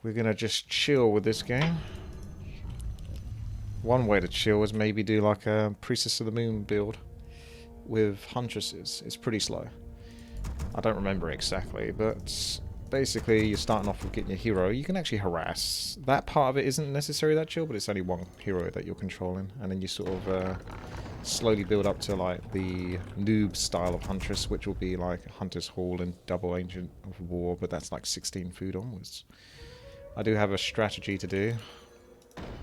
we're gonna just chill with this game. One way to chill is maybe do like a Priestess of the Moon build with Huntresses. It's pretty slow. I don't remember exactly, but basically you're starting off with getting your hero. You can actually harass. That part of it isn't necessarily that chill, but it's only one hero that you're controlling, and then you sort of slowly build up to like the noob style of Huntress, which will be like Hunter's Hall and Double Agent of War, but that's like 16 food onwards. I do have a strategy to do.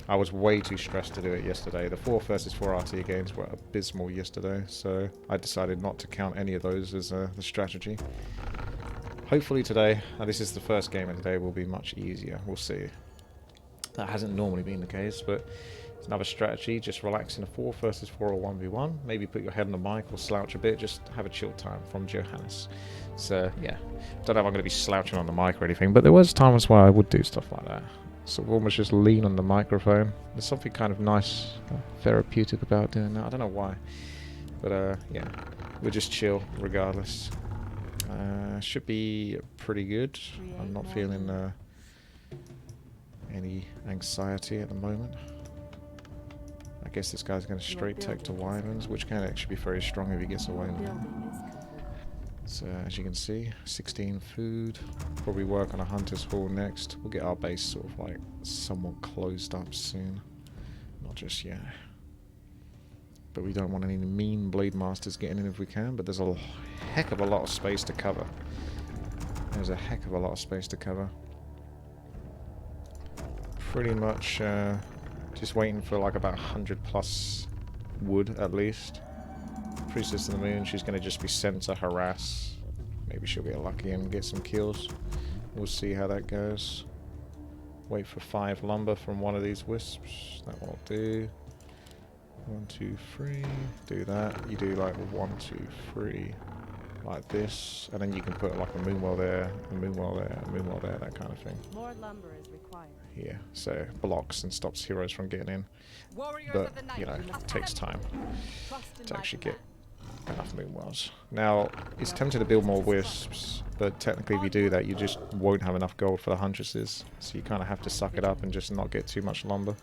I was way too stressed to do it yesterday. The 4 versus 4 RT games were abysmal yesterday, so I decided not to count any of those as the strategy. Hopefully today, this is the first game of the day, will be much easier. We'll see. That hasn't normally been the case, but it's another strategy. Just relax in a 4 versus 4 or 1v1. Maybe put your head on the mic or slouch a bit. Just have a chill time from Johannes. So, yeah. Don't know if I'm going to be slouching on the mic or anything, but there was times where I would do stuff like that. Sort of almost just lean on the microphone. There's something kind of nice, therapeutic about doing that. I don't know why. But, yeah. We'll just chill regardless. Should be pretty good. I'm not feeling any anxiety at the moment. I guess this guy's going to straight tech to Wyverns, which can actually be very strong if he gets away with it. So as you can see, 16 food. Probably work on a Hunter's Hall next. We'll get our base sort of like somewhat closed up soon. Not just yet. But we don't want any mean Blade Masters getting in if we can, but there's a heck of a lot of space to cover. There's a heck of a lot of space to cover. Pretty much just waiting for like about 100 plus wood at least. Priestess of the Moon, she's going to just be sent to harass. Maybe she'll get lucky and get some kills. We'll see how that goes. Wait for 5 lumber from one of these wisps. That will do. 1, 2, 3. Do that. You do like 1, 2, 3. Like this. And then you can put like a moonwell there, a moonwell there, a moonwell there, that kind of thing. More lumber is required. Yeah, so blocks and stops heroes from getting in. But, you know, it takes time to actually get enough moonwells. Now, it's tempting to build more wisps, but technically if you do that, you just won't have enough gold for the Huntresses. So you kind of have to suck it up and just not get too much lumber.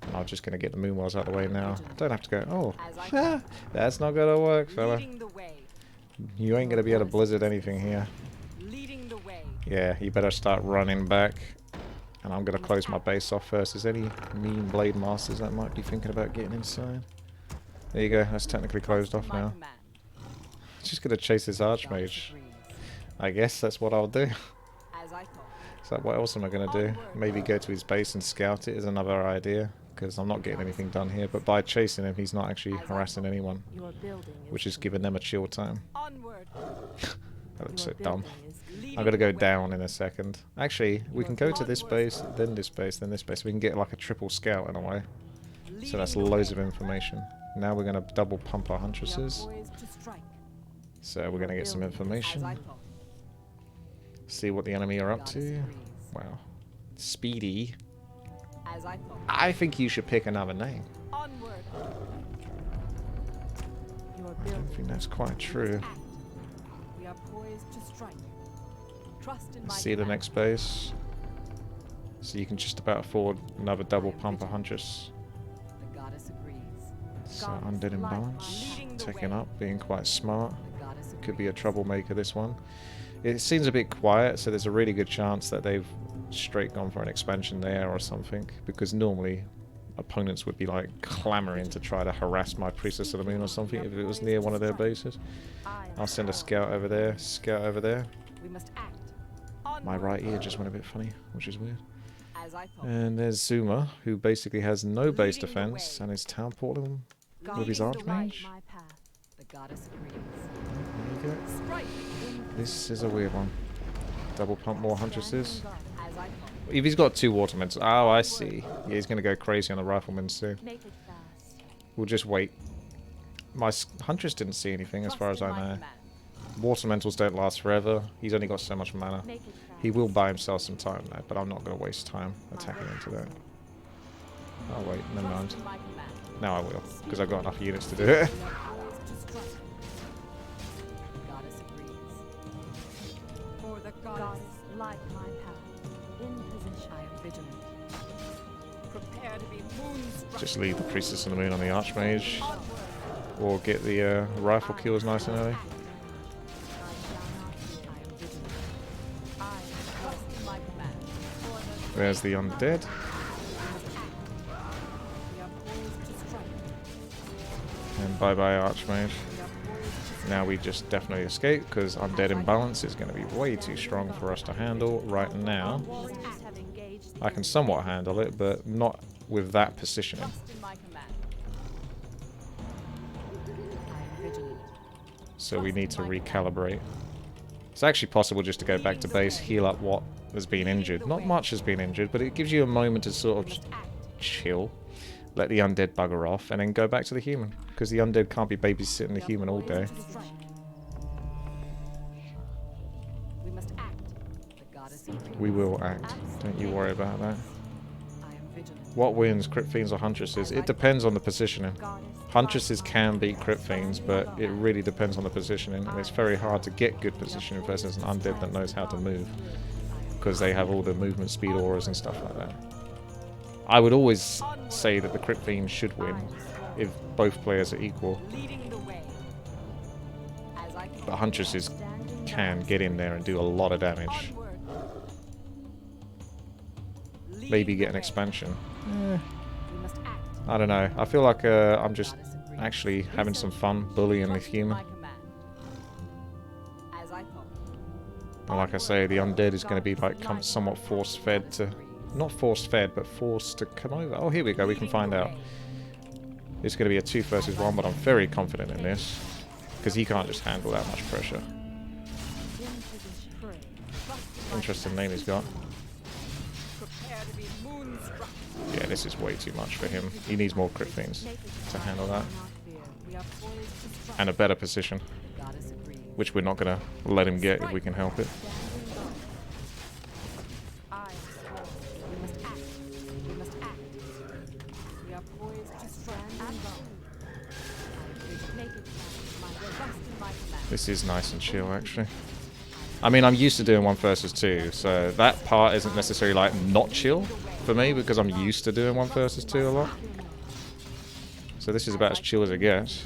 And I'm just going to get the moonwells out of the way now. Don't have to go, oh, that's not going to work, fella. You ain't going to be able to blizzard anything here. Yeah, you better start running back. And I'm going to close my base off first. Is there any mean Blade Masters that might be thinking about getting inside? There you go, that's technically closed off now. Just going to chase this Archmage. I guess that's what I'll do. So what else am I going to do? Maybe go to his base and scout it is another idea. Because I'm not getting anything done here. But by chasing him, he's not actually harassing anyone. Which is giving them a chill time. That looks so dumb. I'm going to go down in a second. Actually, we can go to this base, then this base, then this base. We can get like a triple scout in a way. So that's loads of information. Now we're going to double pump our Huntresses. So we're going to get some information. See what the enemy are up to. Wow. Speedy. I think you should pick another name. I don't think that's quite true. See the next base. So you can just about afford another double pumper Huntress. So Undead Imbalance. Taking up, being quite smart. Could be a troublemaker this one. It seems a bit quiet, so there's a really good chance that they've straight gone for an expansion there or something. Because normally opponents would be like clamoring to try to harass my Priestess of the Moon or something if it was near one of their bases. I'll send a scout over there, scout over there. My right ear just went a bit funny, which is weird. And there's Zuma, who basically has no base defense and is town porting with his Archmage. There you go. This is a weird one. Double pump more Huntresses. If he's got 2 Watermen, oh, I see. Yeah, he's going to go crazy on the Riflemen soon. We'll just wait. My Huntress didn't see anything as far as I know. Watermentals don't last forever. He's only got so much mana. He will buy himself some time though, but I'm not going to waste time attacking into that. Oh wait, never mind. Now I will, because I've got enough units to do it. Just leave the Priestess of the Moon on the Archmage. Or get the rifle kills nice and early. There's the undead. And bye-bye Archmage. Now we just definitely escape, because undead imbalance is going to be way too strong for us to handle right now. I can somewhat handle it, but not with that positioning. So we need to recalibrate. It's actually possible just to go back to base, heal up what has been injured. Not much has been injured, but it gives you a moment to sort of chill, let the undead bugger off, and then go back to the human. Because the undead can't be babysitting the human all day. We will act. Don't you worry about that. What wins, Crypt Fiends or Huntresses? It depends on the positioning. Huntresses can beat Crypt Fiends, but it really depends on the positioning. And it's very hard to get good positioning versus an undead that knows how to move. Because they have all the movement speed auras and stuff like that. I would always say that the Crypt Fiends should win if both players are equal. But Huntresses can get in there and do a lot of damage. Maybe get an expansion. I don't know. I feel like I'm just actually having some fun bullying the human. And like I say, the undead is going to be like somewhat force-fed to... Not force-fed, but forced to come over. Oh, here we go. We can find out. It's going to be a 2 versus 1, but I'm very confident in this. Because he can't just handle that much pressure. Interesting name he's got. Yeah, this is way too much for him. He needs more Crypt Fiends to handle that. And a better position. Which we're not going to let him get if we can help it. This is nice and chill, actually. I mean, I'm used to doing 1 versus 2, so that part isn't necessarily, like, not chill for me, because I'm used to doing 1 versus 2 a lot. So this is about as chill as it gets.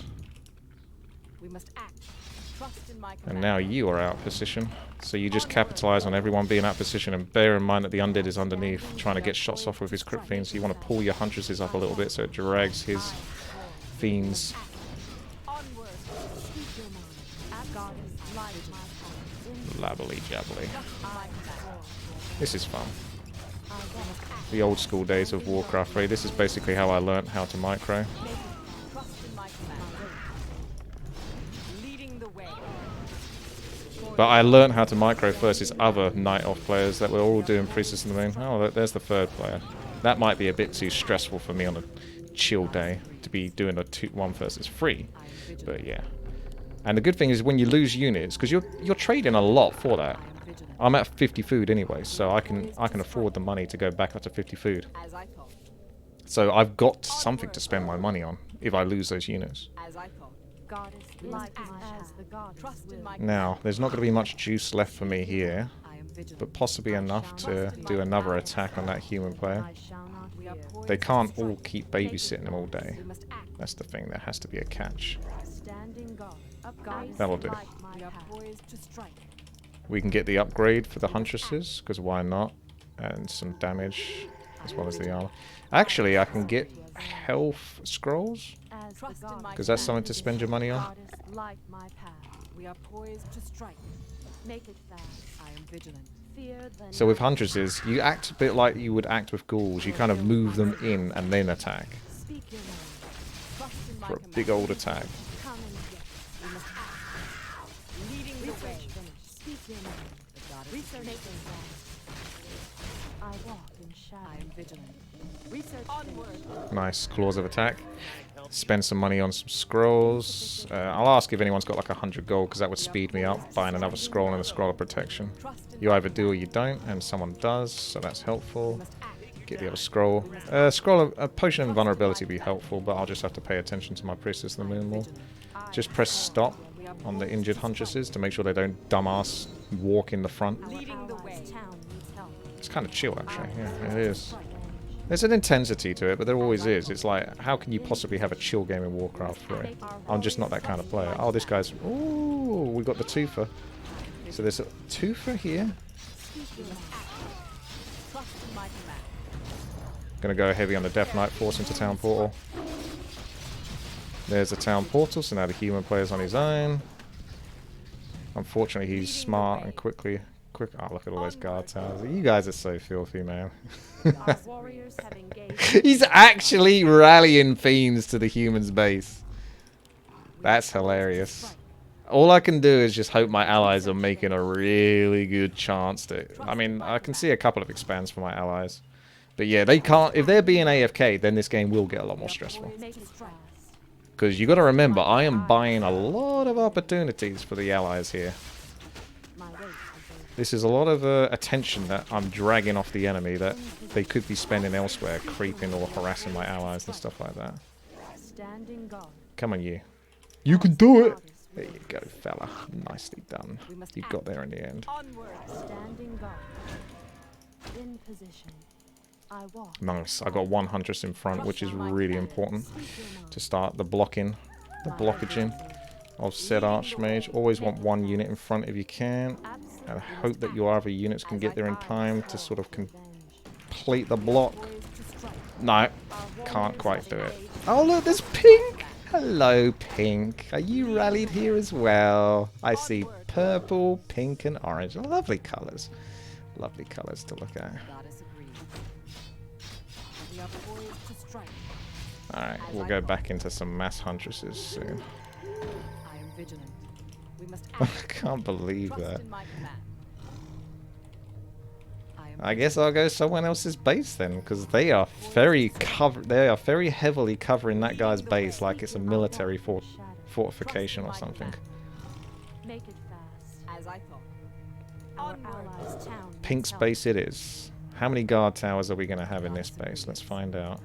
And now you are out of position, so you just capitalize on everyone being out of position, and bear in mind that the undead is underneath, trying to get shots off with his Crypt Fiends, so you want to pull your Huntresses up a little bit so it drags his Fiends. Labbly jabbly. This is fun. The old school days of Warcraft 3. This is basically how I learnt how to micro. But I learnt how to micro versus other Night Elf players that were all doing Priestess of the Moon. Oh, there's the 3rd player. That might be a bit too stressful for me on a chill day to be doing a 1 versus 3. But yeah. And the good thing is when you lose units, because you're trading a lot for that. I'm at 50 food anyway, so I can afford the money to go back up to 50 food. So I've got something to spend my money on if I lose those units. Now, there's not going to be much juice left for me here, but possibly enough to do another attack on that human player. They can't all keep babysitting them all day. That's the thing, there has to be a catch. That'll do. We can get the upgrade for the Huntresses, because why not? And some damage, as well as the armor. Actually, I can get health scrolls, because that's something to spend your money on. So with Huntresses, you act a bit like you would act with ghouls. You kind of move them in and then attack. For a big old attack. Nice claws of attack. Spend some money on some scrolls. I'll ask if anyone's got like 100 gold, because that would speed me up buying another scroll and a scroll of protection. You either do or you don't, and someone does, so that's helpful. Get the other scroll. Scroll of a potion of invulnerability would be helpful, but I'll just have to pay attention to my Priestess of the Moon more. Just press stop on the injured Huntresses to make sure they don't dumbass walk in the front. It's It's kind of chill, actually. Yeah, it is. There's an intensity to it, but there always is. It's like, how can you possibly have a chill game in Warcraft 3? I'm just not that kind of player. Oh, this guy's... Ooh, we got the twofer. So there's a twofer here. Gonna go heavy on the Death Knight, force into Town Portal. There's a Town Portal, so now the human player's on his own. Unfortunately, he's smart and quick. Oh, look at all those guard towers. You guys are so filthy, man. He's actually rallying fiends to the human's base. That's hilarious. All I can do is just hope my allies are making a really good chance to... I mean, I can see a couple of expands for my allies. But yeah, they can't... If they're being AFK, then this game will get a lot more stressful. Because you got to remember, I am buying a lot of opportunities for the allies here. This is a lot of attention that I'm dragging off the enemy that they could be spending elsewhere, creeping or harassing my allies and stuff like that. Come on, you. You can do it! There you go, fella. Nicely done. You got there in the end. Nice. I got 1 Huntress in front, which is really important to start the blocking, the blockaging of said Archmage. Always want 1 unit in front if you can, and hope that your other units can get there in time to sort of complete the block. No, can't quite do it. Oh look, there's Pink! Hello, Pink. Are you rallied here as well? I see purple, pink, and orange. Lovely colours. Lovely colours to look at. Alright, we'll go back into some mass huntresses soon. I can't believe that. I guess I'll go someone else's base then, because they are very heavily covering that guy's base like it's a military fortification or something. Pink's base it is. How many guard towers are we going to have in this base? Let's find out.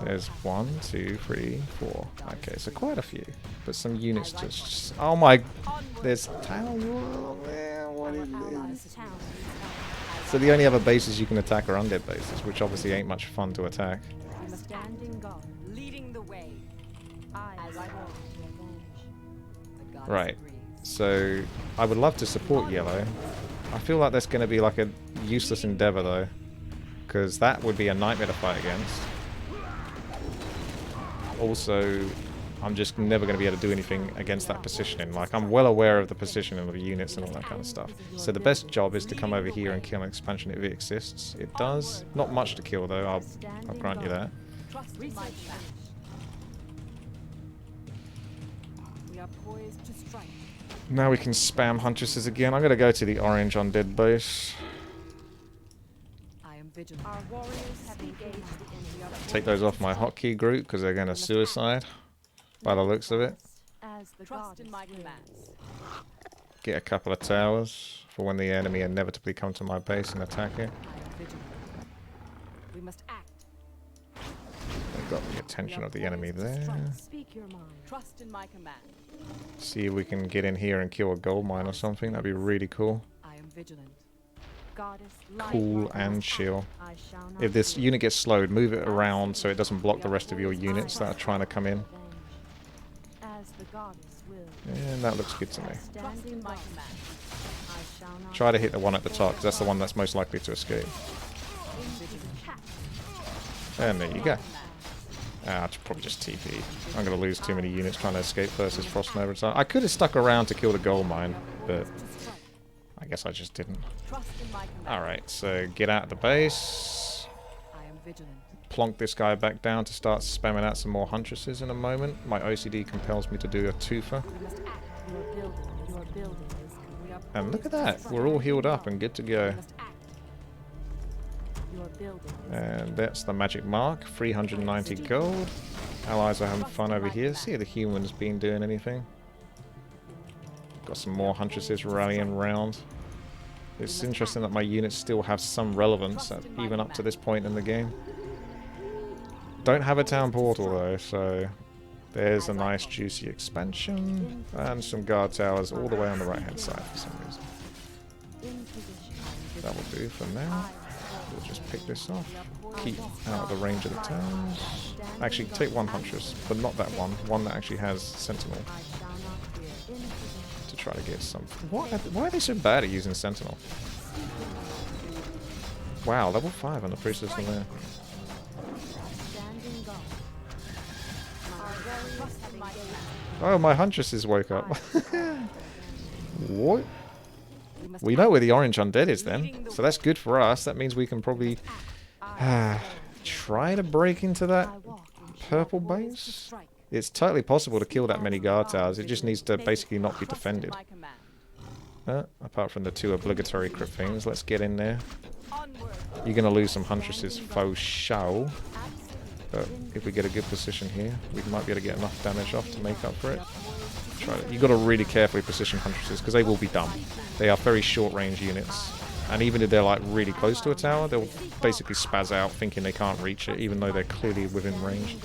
There's 1, 2, 3, 4. Okay, so quite a few. But some units just... Oh my... There's towns all there. What is this? So the only other bases you can attack are undead bases, which obviously ain't much fun to attack. Right. So I would love to support yellow. I feel like that's going to be like a useless endeavor though, because that would be a nightmare to fight against. Also, I'm just never going to be able to do anything against that positioning. Like, I'm well aware of the positioning of the units and all that kind of stuff. So the best job is to come over here and kill an expansion if it exists. It does. Not much to kill though, I'll grant you that. Now we can spam Huntresses again. I'm going to go to the orange undead base. Take those off my hotkey group because they're going to suicide by the looks of it. Get a couple of towers for when the enemy inevitably come to my base and attack it. They've got the attention of the enemy there. See if we can get in here and kill a gold mine or something. That'd be really cool. Cool and chill. If this unit gets slowed, move it around so it doesn't block the rest of your units that are trying to come in. And that looks good to me. Try to hit the one at the top, because that's the one that's most likely to escape. And there you go. Ah, it's probably just TP. I'm going to lose too many units trying to escape versus Frost Nova. So I could have stuck around to kill the gold mine, but I guess I just didn't. Alright, so get out of the base. Plonk this guy back down to start spamming out some more Huntresses in a moment. My OCD compels me to do a twofer. And look at that, we're all healed up and good to go. And that's the magic mark, 390 gold. Allies are having fun over here. See if the humans been doing anything. Got some more Huntresses rallying around. It's interesting that my units still have some relevance even up to this point in the game. Don't have a town portal though, so there's a nice juicy expansion and some guard towers all the way on the right hand side for some reason. That will do for now. We'll just pick this off. Keep out of the range of the towers. Actually, take one Huntress, but not that one. One that actually has Sentinel. To try to get some... Why are they so bad at using Sentinel? Wow, level 5 on the Priestess in there. Oh, my Huntresses woke up. What? We know where the orange undead is then, so that's good for us. That means we can probably try to break into that purple base. It's totally possible to kill that many guard towers. It just needs to basically not be defended. Apart from the 2 obligatory crit things, let's get in there. You're going to lose some Huntresses faux show. But if we get a good position here, we might be able to get enough damage off to make up for it. You've got to really carefully position Huntresses because they will be dumb. They are very short range units. And even if they're like really close to a tower, they'll basically spaz out thinking they can't reach it, even though they're clearly within range.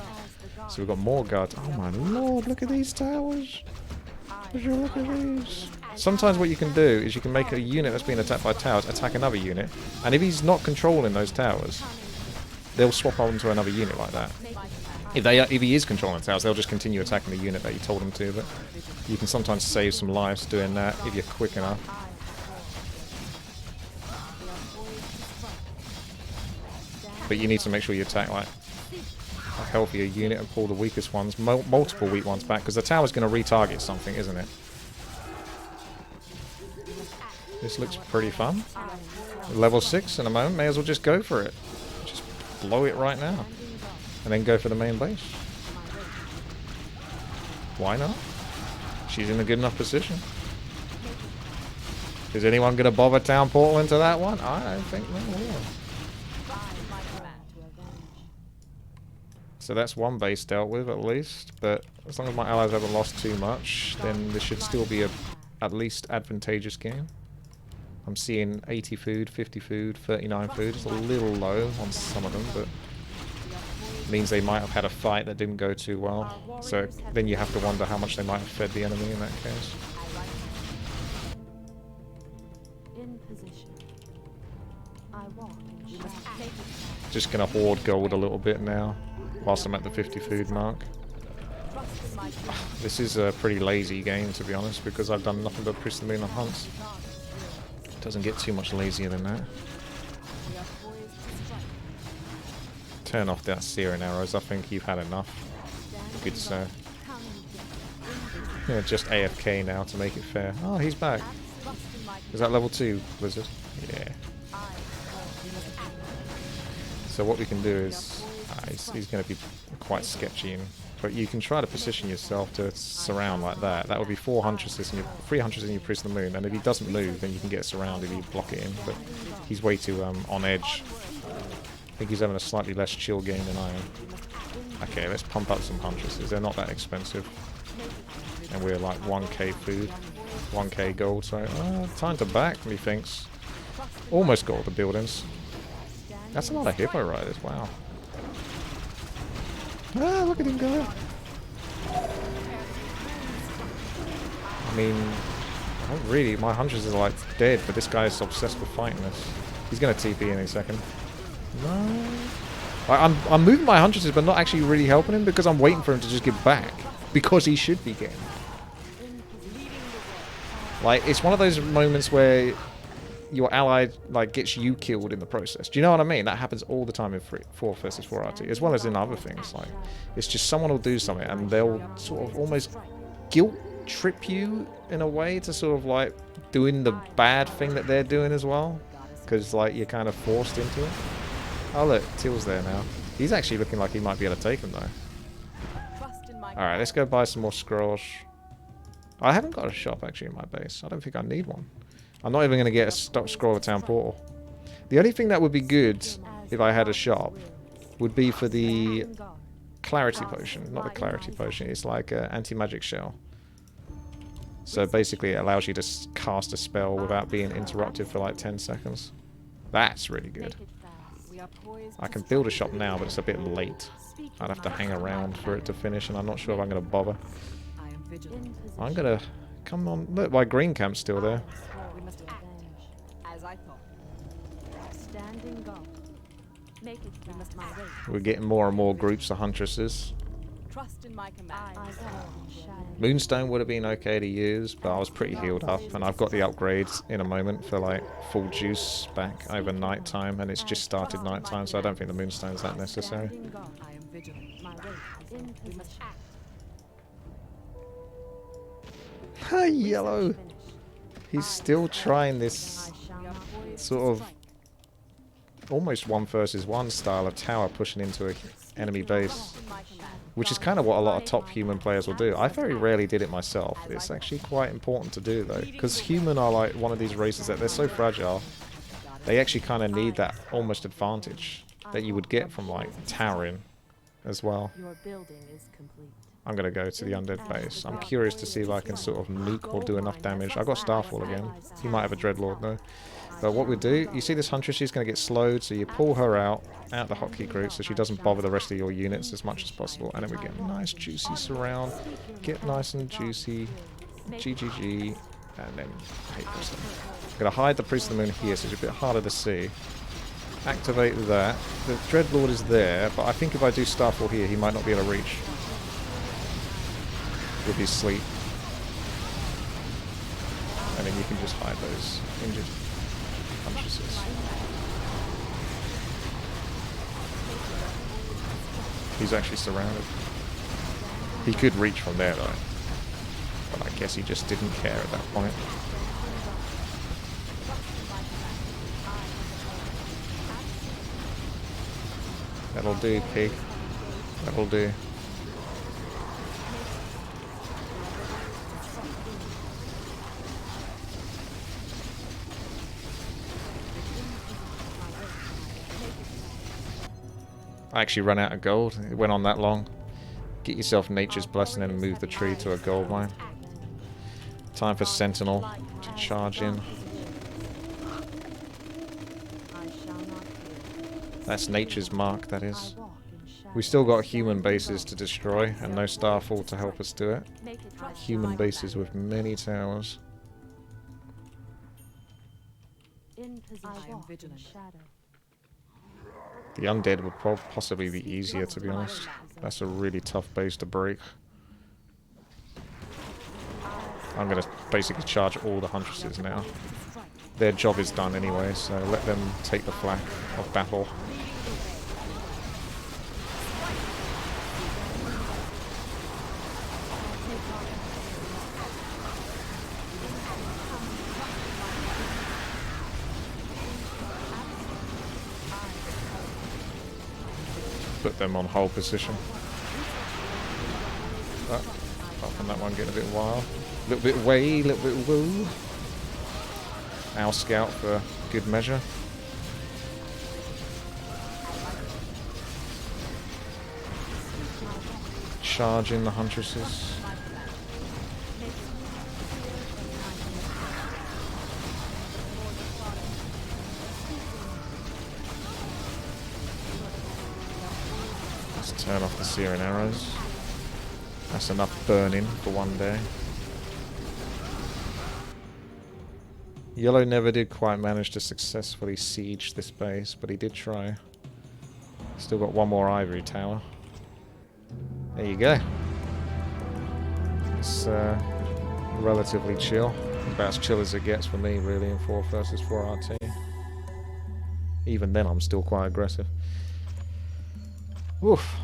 So we've got more guards. Oh my lord, look at these towers. Would you look at these? Sometimes what you can do is you can make a unit that's being attacked by towers attack another unit. And if he's not controlling those towers, they'll swap onto another unit like that. If he is controlling towers, they'll just continue attacking the unit that you told them to. But you can sometimes save some lives doing that if you're quick enough. But you need to make sure you attack like a healthier unit and pull the weakest ones, multiple weak ones back, because the tower's going to retarget something, isn't it? This looks pretty fun. Level 6 in a moment, may as well just go for it. Just blow it right now. And then go for the main base. Why not? She's in a good enough position. Is anyone going to bother town portal into that one? I don't think they will. So that's one base dealt with at least. But as long as my allies haven't lost too much, then this should still be a at least advantageous game. I'm seeing 80 food, 50 food, 39 food. It's a little low on some of them, but means they might have had a fight that didn't go too well. So then you have to wonder how much they might have fed the enemy in that case. Just gonna hoard gold a little bit now, whilst I'm at the 50 food mark. This is a pretty lazy game, to be honest, because I've done nothing but Priest of the Moon on hunts. It doesn't get too much lazier than that. Turn off that searing arrows. I think you've had enough. Good sir. Yeah, just AFK now to make it fair. Oh, he's back. Is that level 2, Blizzard? Yeah. So what we can do is... he's going to be quite sketchy, but you can try to position yourself to surround like that. That would be 4 Huntresses and 3 Huntresses in your Priest of the Moon, and if he doesn't move, then you can get surrounded if you block it in, but he's way too on edge. I think he's having a slightly less chill game than I am. Okay, let's pump up some Huntresses. They're not that expensive. And we're like 1k food, 1k gold, so time to back, methinks. Almost got all the buildings. That's a lot of Hippo Riders, wow. Ah, look at him go! I mean, not really. My Huntresses are like dead, but this guy is obsessed with fighting us. He's going to TP in a second. No. I'm moving my Huntresses, but not actually really helping him because I'm waiting for him to just get back. Because he should be getting. Like, it's one of those moments where your ally like gets you killed in the process. Do you know what I mean? That happens all the time in 4 versus 4 RT, as well as in other things. Like, it's just someone will do something and they'll sort of almost guilt trip you in a way to sort of like doing the bad thing that they're doing as well, because like you're kind of forced into it. Oh look, Till's there now. He's actually looking like he might be able to take him though. Alright, let's go buy some more scrolls. I haven't got a shop actually in my base. I don't think I need one. I'm not even going to get a scroll of town portal. The only thing that would be good if I had a shop would be for the clarity potion. Not the clarity potion, it's like an anti-magic shell. So basically it allows you to cast a spell without being interrupted for like 10 seconds. That's really good. I can build a shop now, but it's a bit late. I'd have to hang around for it to finish, and I'm not sure if I'm going to bother. I'm going to... Come on. Look, my green camp's still there. as I thought. Standing guard. Make it fast. We're getting more and more groups of huntresses. Trust in my command. Moonstone would have been okay to use, but I was pretty healed up, and I've got the upgrades in a moment for like full juice back over night time, and it's just started night time, so I don't think the Moonstone's that necessary. I am vigilant. My way. We must act. Hi, Yellow! He's still trying this sort of almost 1 versus 1 style of tower pushing into an enemy base, which is kind of what a lot of top human players will do. I very rarely did it myself. It's actually quite important to do though, because human are like one of these races that they're so fragile, they actually kind of need that almost advantage that you would get from like towering as well. I'm going to go to the undead base. I'm curious to see if I can sort of nuke or do enough damage. I got Starfall again. He might have a Dreadlord though. But what we do, you see this Huntress, she's going to get slowed, so you pull her out the hotkey group so she doesn't bother the rest of your units as much as possible. And then we get a nice juicy surround, get nice and juicy, GGG, and then hate this thing. I'm going to hide the Priest of the Moon here so it's a bit harder to see. Activate that. The Dreadlord is there, but I think if I do Starfall here, he might not be able to reach with his sleep. And then you can just hide those injured Huntresses. He's actually surrounded. He could reach from there though, but I guess he just didn't care at that point. That'll do, pig. That'll do. I actually ran out of gold. It went on that long. Get yourself Nature's Blessing and move the tree to a gold mine. Time for Sentinel to charge in. That's Nature's Mark, that is. We still got human bases to destroy and no Starfall to help us do it. Human bases with many towers. I am vigilant. The undead would possibly be easier, to be honest. That's a really tough base to break. I'm going to basically charge all the Huntresses now. Their job is done anyway, so let them take the flak of battle. Put them on hold position. Apart from that one getting a bit wild. A little bit way, a little bit woo. Our scout for good measure. Charging the Huntresses. Turn off the searing arrows. That's enough burning for one day. Yellow never did quite manage to successfully siege this base, but he did try. Still got one more ivory tower. There you go. It's relatively chill. About as chill as it gets for me, really, in 4 versus 4 RT. Even then, I'm still quite aggressive. Oof.